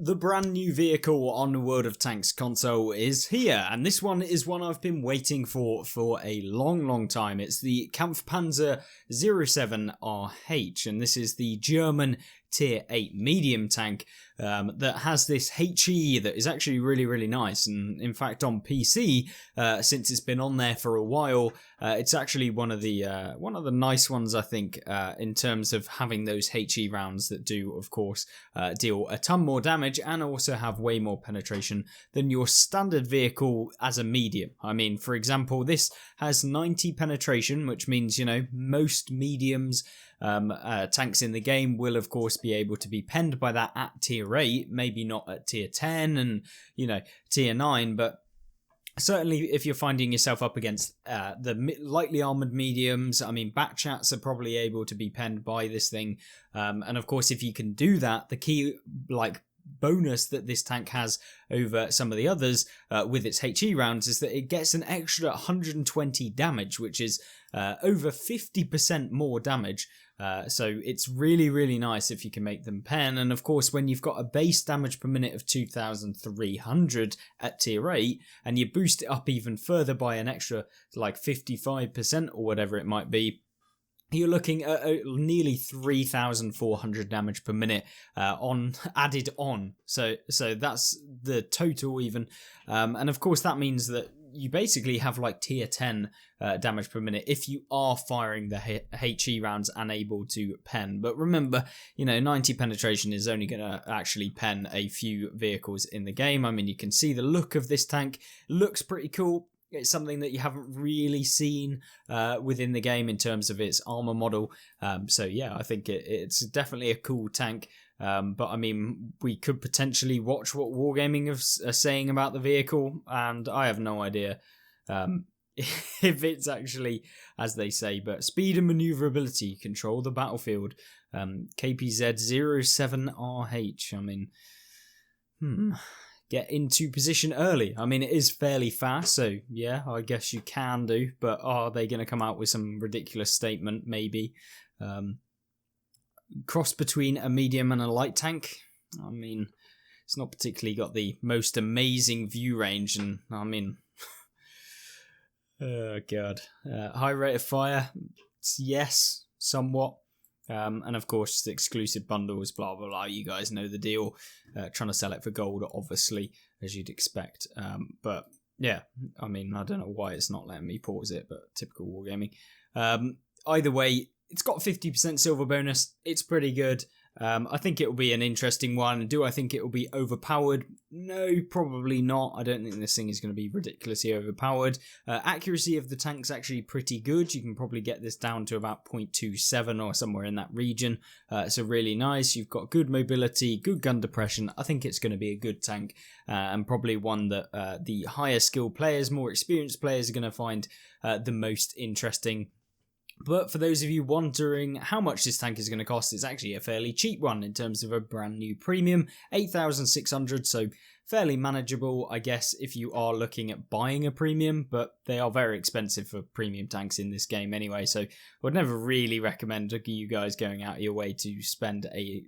The brand new vehicle on the World of Tanks console is here, and this one is one I've been waiting for a long time. It's the Kampfpanzer 07RH, and this is the German Tier 8 medium tank that has this HE that is actually really nice. And in fact, on PC, since it's been on there for a while, it's actually one of the nice ones, I think, in terms of having those HE rounds that do, of course, deal a ton more damage and also have way more penetration than your standard vehicle as a medium. I mean, for example, this has 90 penetration, which means, you know, most mediums tanks in the game will of course be able to be penned by that at tier 8, maybe not at tier 10 and, you know, tier 9, but certainly if you're finding yourself up against the lightly armoured mediums, I mean, Batchats are probably able to be penned by this thing, and of course if you can do that, the key bonus that this tank has over some of the others with its HE rounds is that it gets an extra 120 damage, which is over 50% more damage. So it's really nice if you can make them pen. And of course, when you've got a base damage per minute of 2,300 at tier 8 and you boost it up even further by an extra like 55% or whatever it might be, you're looking at nearly 3,400 damage per minute added on. So that's the total even. And of course, that means that you basically have like tier 10 damage per minute if you are firing the HE rounds and able to pen. But remember, you know, 90 penetration is only going to actually pen a few vehicles in the game. I mean, you can see the look of this tank. Looks pretty cool. It's something that you haven't really seen within the game in terms of its armor model. So yeah, I think it's definitely a cool tank. But I mean, we could potentially watch what Wargaming are saying about the vehicle, and I have no idea if it's actually as they say. But speed and maneuverability, control the battlefield. KPZ 07RH. I mean, get into position early. I mean, it is fairly fast, so yeah, I guess you can do, but are they going to come out with some ridiculous statement? Maybe. Cross between a medium and a light tank. I mean, it's not particularly got the most amazing view range, and I mean, oh god. High rate of fire, yes, somewhat. And of course, the exclusive bundles, blah, blah, blah. You guys know the deal. Trying to sell it for gold, obviously, as you'd expect. But yeah, I mean, I don't know why it's not letting me pause it, but typical Wargaming. Either way, it's got 50% silver bonus. It's pretty good. I think it will be an interesting one. Do I think it will be overpowered? No, probably not. I don't think this thing is going to be ridiculously overpowered. Accuracy of the tank's actually pretty good. You can probably get this down to about 0.27 or somewhere in that region. So really nice. You've got good mobility, good gun depression. I think it's going to be a good tank, and probably one that the higher skill players, more experienced players are going to find the most interesting. But for those of you wondering how much this tank is going to cost, it's actually a fairly cheap one in terms of a brand new premium, 8,600, so fairly manageable, I guess, if you are looking at buying a premium, but they are very expensive for premium tanks in this game anyway, so I would never really recommend you guys going out of your way to spend a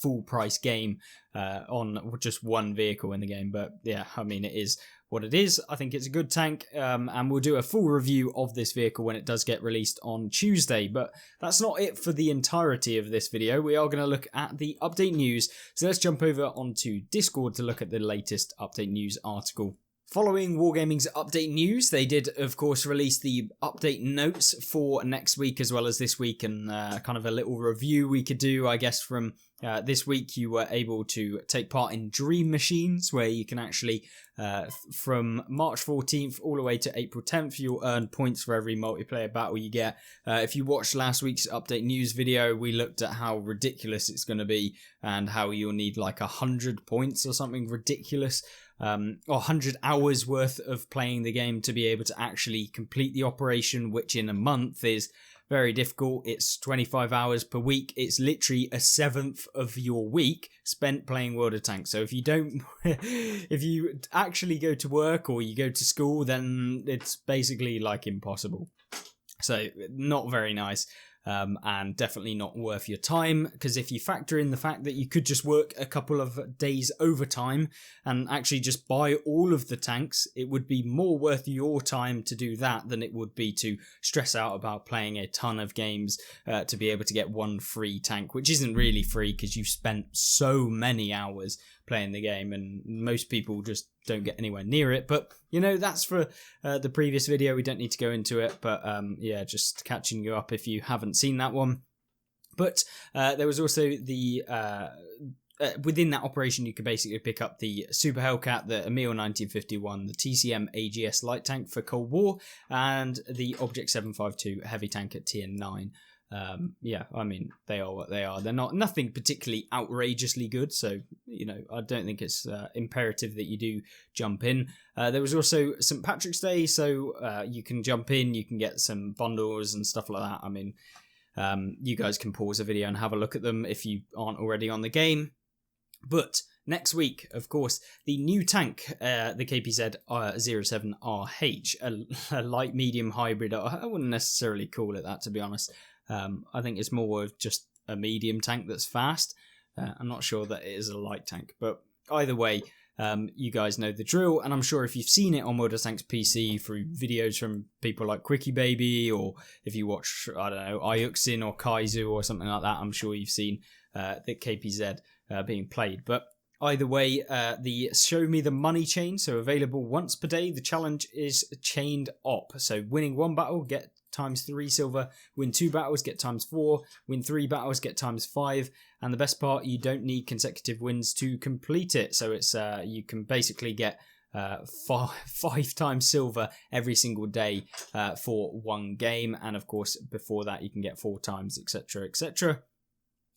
full price game on just one vehicle in the game. But yeah, I mean, it is what it is. I think it's a good tank, and we'll do a full review of this vehicle when it does get released on Tuesday. But that's not it for the entirety of this video. We are going to look at the update news, so let's jump over onto Discord to look at the latest update news article. Following Wargaming's update news, they did, of course, release the update notes for next week as well as this week, and kind of a little review we could do, I guess, from this week. You were able to take part in Dream Machines, where you can actually, from March 14th all the way to April 10th, you'll earn points for every multiplayer battle you get. If you watched last week's update news video, we looked at how ridiculous it's going to be and how you'll need like 100 points or something ridiculous. Or 100 hours worth of playing the game to be able to actually complete the operation, which in a month is very difficult. It's 25 hours per week. It's literally a seventh of your week spent playing World of Tanks. So if you don't, if you actually go to work or you go to school, then it's basically like impossible. So not very nice. and definitely not worth your time, because if you factor in the fact that you could just work a couple of days overtime and actually just buy all of the tanks, it would be more worth your time to do that than it would be to stress out about playing a ton of games to be able to get one free tank, which isn't really free because you've spent so many hours playing the game, and most people just don't get anywhere near it. But that's for the previous video. We don't need to go into it, but yeah, just catching you up if you haven't seen that one. But there was also the within that operation, you could basically pick up the Super Hellcat, the Emil 1951, the TCM AGS light tank for Cold War, and the Object 752 heavy tank at tier 9. Yeah, I mean, they are what they are. They're nothing particularly outrageously good, so I don't think it's imperative that you do jump in. There was also St. Patrick's Day, so you can jump in, you can get some bundles and stuff like that. I mean, you guys can pause the video and have a look at them if you aren't already on the game. But next week, of course, the new tank, the KPZ 07RH, a light medium hybrid. I wouldn't necessarily call it that, to be honest. I think it's more of just a medium tank that's fast. I'm not sure that it is a light tank, but either way, you guys know the drill, and I'm sure if you've seen it on World of Tanks PC through videos from people like Quickie Baby, or if you watch, I don't know, Iuxin or Kaizu or something like that, I'm sure you've seen the KPZ being played. But either way, the Show Me the Money chain, so available once per day. The challenge is chained op, so winning one battle, get ×3 silver, win 2 battles, get ×4, win 3 battles, get ×5, and the best part, you don't need consecutive wins to complete it, so it's you can basically get 5 times silver every single day for one game, and of course before that you can get 4 times, etc, etc.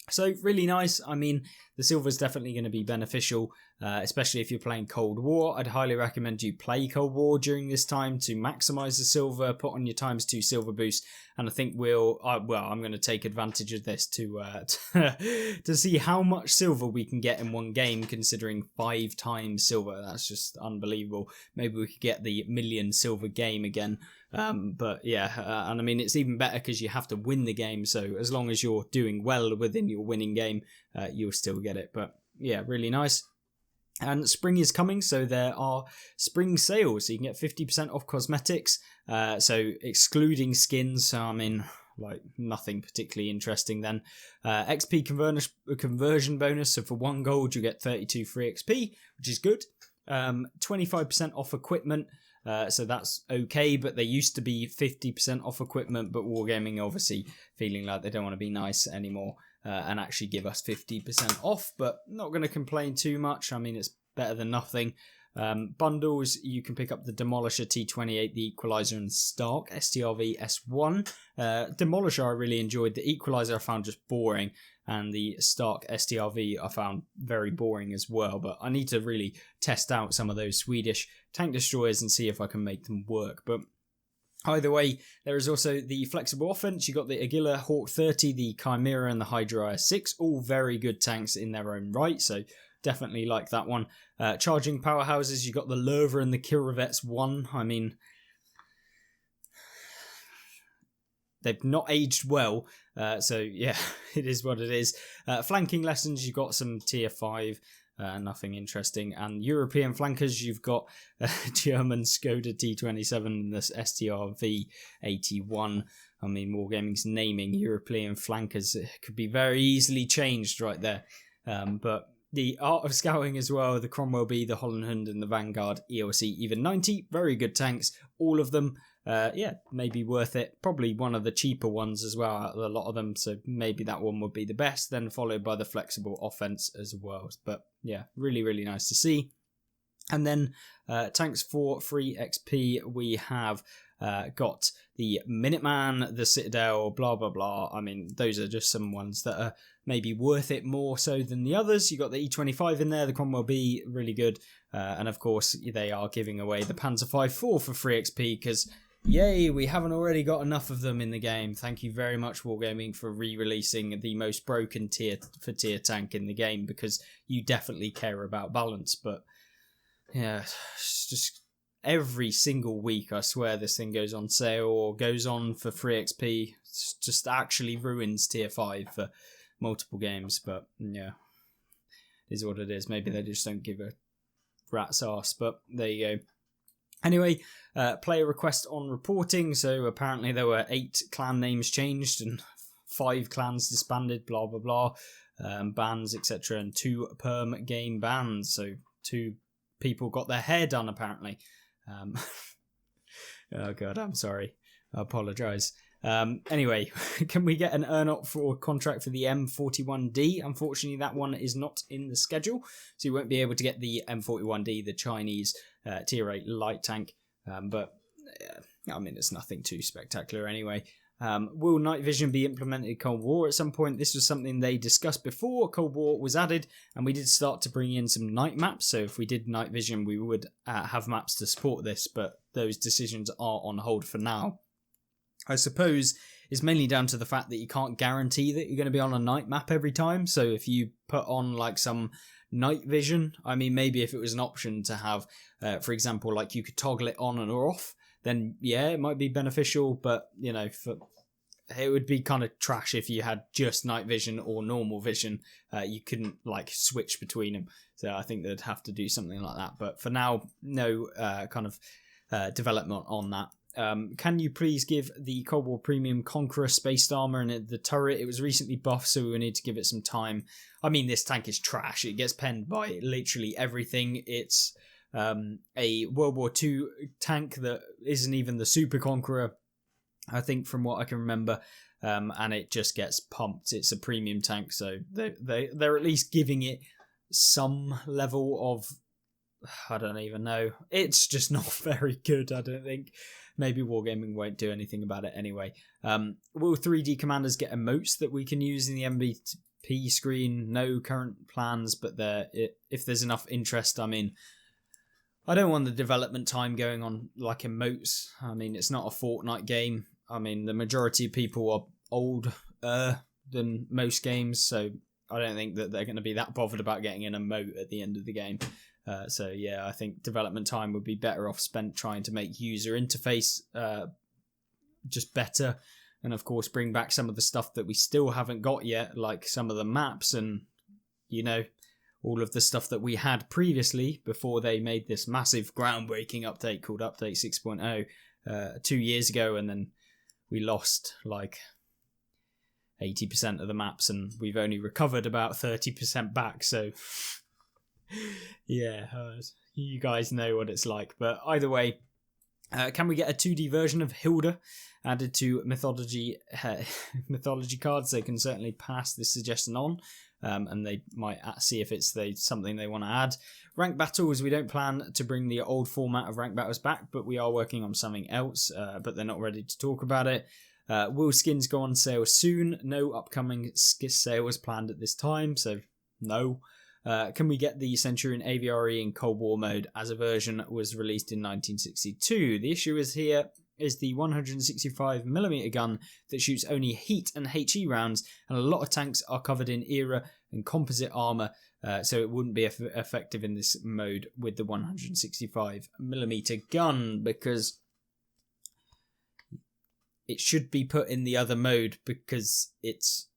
So really nice. I mean, the silver is definitely going to be beneficial, especially if you're playing Cold War. I'd highly recommend you play Cold War during this time to maximize the silver, put on your ×2 silver boost, and I think I'm going to take advantage of this to to see how much silver we can get in one game, considering 5 times silver. That's just unbelievable. Maybe we could get the million silver game again. But yeah, and I mean, it's even better because you have to win the game, so as long as you're doing well within your winning game, you'll still get it. But yeah, really nice. And spring is coming, so there are spring sales, so you can get 50% off cosmetics, so excluding skins, so I mean, like nothing particularly interesting then. XP conversion bonus, so for 1 gold you get 32 free XP, which is good. 25% off equipment, so that's okay, but they used to be 50% off equipment, but Wargaming obviously feeling like they don't want to be nice anymore and actually give us 50% off, but not going to complain too much. I mean, it's better than nothing. Bundles, you can pick up the Demolisher T28, the Equalizer, and Stark STRV S1. Demolisher I really enjoyed. The Equalizer I found just boring, and the Stark STRV I found very boring as well, but I need to really test out some of those Swedish tank destroyers and see if I can make them work. But either way, there is also the flexible offense. You got the Aguila Hawk 30, the Chimera, and the Hydra 6, all very good tanks in their own right, so definitely like that one. Charging powerhouses, you got the Lerva and the Kirovets 1. I mean, they've not aged well, so yeah, it is what it is. Flanking lessons, you got some tier 5, nothing interesting. And European flankers, you've got German Skoda T27 and this STRV 81. I mean, Wargaming's naming European flankers could be very easily changed right there. But the Art of Scouting as well, the Cromwell B, the Holland Hund, and the Vanguard ELC even 90. Very good tanks, all of them. Yeah, maybe worth it. Probably one of the cheaper ones as well out of a lot of them, so maybe that one would be the best, then followed by the flexible offense as well. But yeah, really, really nice to see. And then tanks for free XP, we have got the Minuteman, the Citadel, blah, blah, blah. I mean, those are just some ones that are maybe worth it more so than the others. You got the E25 in there, the Cromwell B, really good. And of course, they are giving away the Panzer V4 for free XP because, yay, we haven't already got enough of them in the game. Thank you very much, Wargaming, for re-releasing the most broken tier tank in the game, because you definitely care about balance. But yeah, it's just every single week, I swear, this thing goes on sale or goes on for free XP. It's just actually ruins tier 5 for multiple games, but yeah, it is what it is. Maybe they just don't give a rat's ass, but there you go. Anyway, player request on reporting. So apparently there were 8 clan names changed and 5 clans disbanded, blah, blah, blah, bans, etc. and 2 perm game bans. So 2 people got their hair done, apparently. Oh, God, I'm sorry. I apologise. Anyway, can we get an earn-up for contract for the M41D? Unfortunately, that one is not in the schedule, so you won't be able to get the M41D, the Chinese tier 8 light tank. But, I mean, it's nothing too spectacular anyway. Will night vision be implemented in Cold War at some point? This was something they discussed before Cold War was added, and we did start to bring in some night maps. So if we did night vision, we would have maps to support this, but those decisions are on hold for now. I suppose it's mainly down to the fact that you can't guarantee that you're going to be on a night map every time. So if you put on like some night vision, I mean, maybe if it was an option to have, for example, like you could toggle it on and off, then yeah, it might be beneficial. But, you know, it would be kind of trash if you had just night vision or normal vision. You couldn't like switch between them. So I think they'd have to do something like that. But for now, no kind of development on that. Can you please give the Cold War Premium Conqueror spaced armor and the turret? It was recently buffed, so we need to give it some time. I mean, this tank is trash. It gets penned by literally everything. It's a World War II tank that isn't even the Super Conqueror, I think, from what I can remember. And it just gets pumped. It's a premium tank, so they're at least giving it some level of, I don't even know. It's just not very good, I don't think. Maybe Wargaming won't do anything about it anyway. Will 3D commanders get emotes that we can use in the MVP screen? No current plans, but if there's enough interest, I mean, I don't want the development time going on like emotes. I mean, it's not a Fortnite game. I mean, the majority of people are older than most games, so I don't think that they're going to be that bothered about getting an emote at the end of the game. So yeah, I think development time would be better off spent trying to make user interface just better, and of course bring back some of the stuff that we still haven't got yet, like some of the maps and, you know, all of the stuff that we had previously before they made this massive groundbreaking update called Update 6.0 2 years ago, and then we lost like 80% of the maps and we've only recovered about 30% back, so yeah, you guys know what it's like. But either way, can we get a 2D version of Hilda added to mythology cards? They can certainly pass this suggestion on, and they might see if it's something they want to add. Rank battles, we don't plan to bring the old format of rank battles back, but we are working on something else, but they're not ready to talk about it. Will skins go on sale soon? No upcoming sales planned at this time, so no. Can we get the Centurion AVRE in Cold War mode as a version was released in 1962? The issue is here is the 165mm gun that shoots only heat and HE rounds, and a lot of tanks are covered in era and composite armor, so it wouldn't be effective in this mode with the 165mm gun, because it should be put in the other mode because it's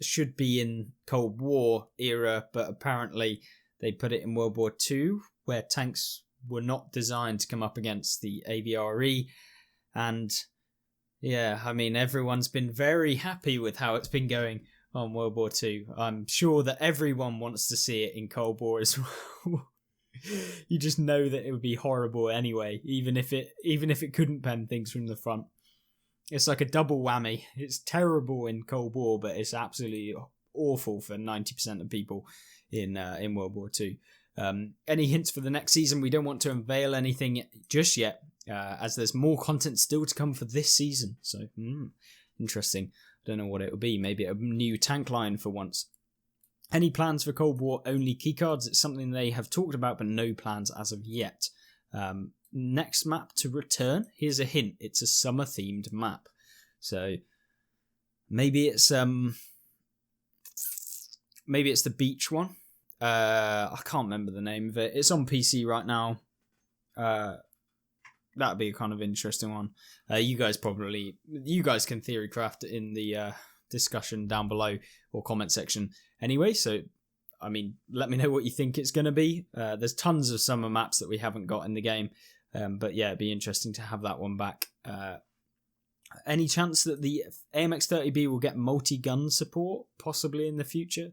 should be in Cold War era, but apparently they put it in World War II, where tanks were not designed to come up against the AVRE. And yeah, I mean, everyone's been very happy with how it's been going on World War II. I'm sure that everyone wants to see it in Cold War as well. You just know that it would be horrible anyway, even if it couldn't pen things from the front. It's like a double whammy. It's terrible in Cold War, but it's absolutely awful for 90% of people in World War II. Any hints for the next season? We don't want to unveil anything just yet, as there's more content still to come for this season. So, interesting. I don't know what it will be. Maybe a new tank line for once. Any plans for Cold War only keycards? It's something they have talked about, but no plans as of yet. Next map to return. Here's a hint. It's a summer themed map. So maybe it's the beach one. I can't remember the name of it. It's on PC right now. that'd be a kind of interesting one. You guys can theorycraft in the discussion down below or comment section anyway. So, I mean, let me know what you think it's going to be. There's tons of summer maps that we haven't got in the game. But yeah, it'd be interesting to have that one back. Any chance that the AMX-30B will get multi-gun support possibly in the future?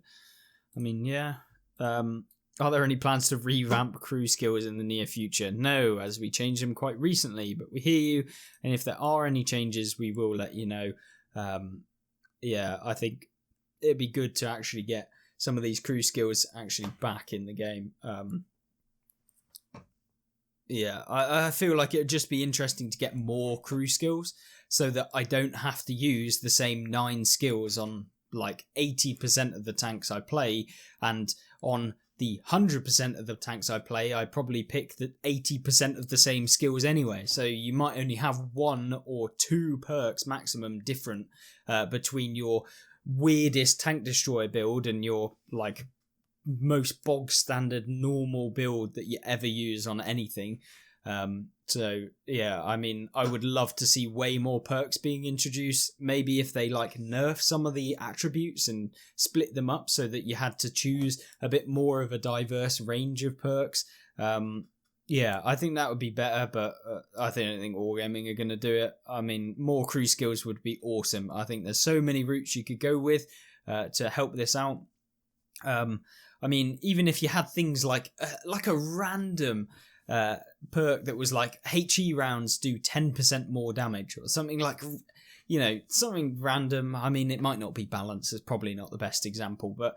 I mean, yeah. Are there any plans to revamp crew skills in the near future? No, as we changed them quite recently, but we hear you. And if there are any changes, we will let you know. Yeah, I think it'd be good to actually get some of these crew skills actually back in the game. Yeah, I feel like it would just be interesting to get more crew skills so that I don't have to use the same 9 skills on like 80% of the tanks I play, and on the 100% of the tanks I play, I probably pick the 80% of the same skills anyway. So you might only have 1 or 2 perks maximum different between your weirdest tank destroyer build and your like most bog standard normal build that you ever use on anything. So yeah, I mean, I would love to see way more perks being introduced. Maybe if they like nerf some of the attributes and split them up so that you had to choose a bit more of a diverse range of perks. Yeah, I think that would be better, but I don't think Wargaming are going to do it. I mean, more crew skills would be awesome. I think there's so many routes you could go with to help this out. I mean, even if you had things like a random perk that was like HE rounds do 10% more damage or something, like, you know, something random. I mean, it might not be balanced. It's probably not the best example, but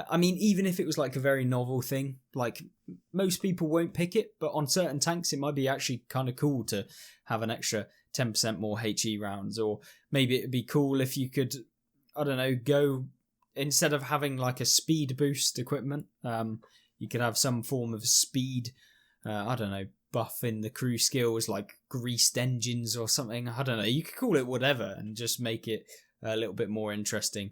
I mean, even if it was like a very novel thing, like most people won't pick it, but on certain tanks it might be actually kind of cool to have an extra 10% more HE rounds. Or maybe it'd be cool if you could, I don't know, go, instead of having like a speed boost equipment, you could have some form of speed, I don't know, buff in the crew skills, like greased engines or something. I don't know. You could call it whatever and just make it a little bit more interesting.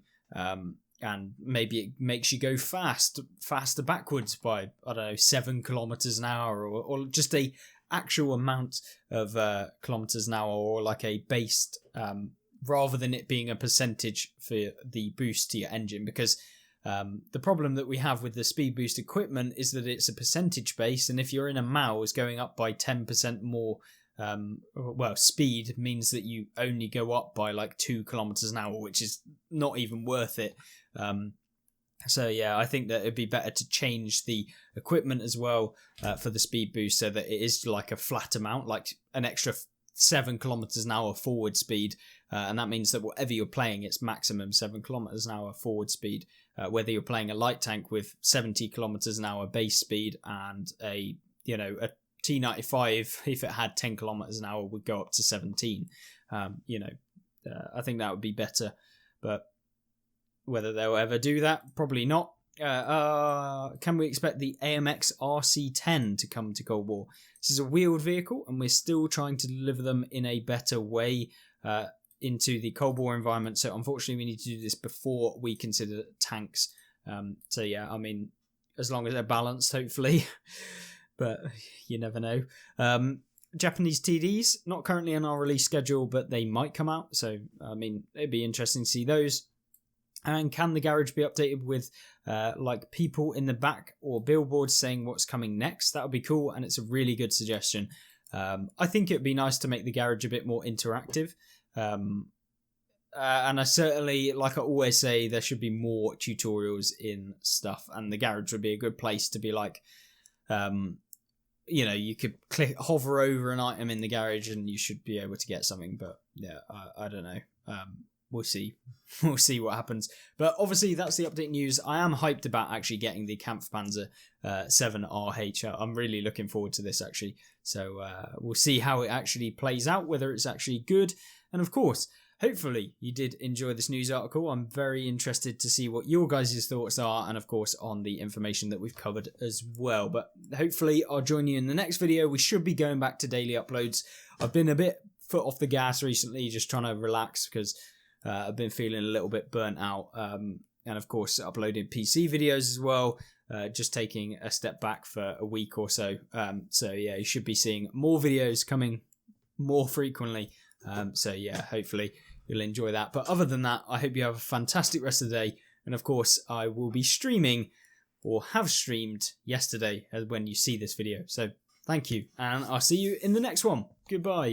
And maybe it makes you go faster backwards by, I don't know, 7 kilometers an hour, or just a actual amount of kilometers an hour, or like a based, rather than it being a percentage for the boost to your engine. Because the problem that we have with the speed boost equipment is that it's a percentage base, and if you're in a Maus going up by 10% more, speed means that you only go up by like 2 kilometers an hour, which is not even worth it. So yeah, I think that it'd be better to change the equipment as well for the speed boost, so that it is like a flat amount, like an extra 7 kilometers an hour forward speed, and that means that whatever you're playing, it's maximum 7 kilometers an hour forward speed. Whether you're playing a light tank with 70 kilometers an hour base speed, and a T95, if it had 10 kilometers an hour, would go up to 17. I think that would be better, but whether they'll ever do that, probably not. Can we expect the AMX RC10 to come to Cold War? This is a wheeled vehicle, and we're still trying to deliver them in a better way into the Cold War environment. So unfortunately, we need to do this before we consider tanks. So yeah, I mean, as long as they're balanced, hopefully. But you never know. Japanese TDs, not currently on our release schedule, but they might come out. So, I mean, it'd be interesting to see those. And can the garage be updated with like people in the back or billboards saying what's coming next? That would be cool, and it's a really good suggestion. I think it'd be nice to make the garage a bit more interactive. And I certainly, like I always say, there should be more tutorials in stuff, and the garage would be a good place to be like, you could hover over an item in the garage and you should be able to get something. But yeah, I don't know. We'll see. We'll see what happens. But obviously, that's the update news. I am hyped about actually getting the Kampfpanzer 7 RH. I'm really looking forward to this, actually. So we'll see how it actually plays out, whether it's actually good. And of course, hopefully you did enjoy this news article. I'm very interested to see what your guys' thoughts are, and of course on the information that we've covered as well. But hopefully I'll join you in the next video. We should be going back to daily uploads. I've been a bit foot off the gas recently, just trying to relax because I've been feeling a little bit burnt out. And of course uploading PC videos as well, just taking a step back for a week or so. So yeah, you should be seeing more videos coming more frequently. So yeah, hopefully you'll enjoy that. But other than that, I hope you have a fantastic rest of the day. And of course, I will be streaming, or have streamed yesterday when you see this video. So thank you, and I'll see you in the next one. Goodbye.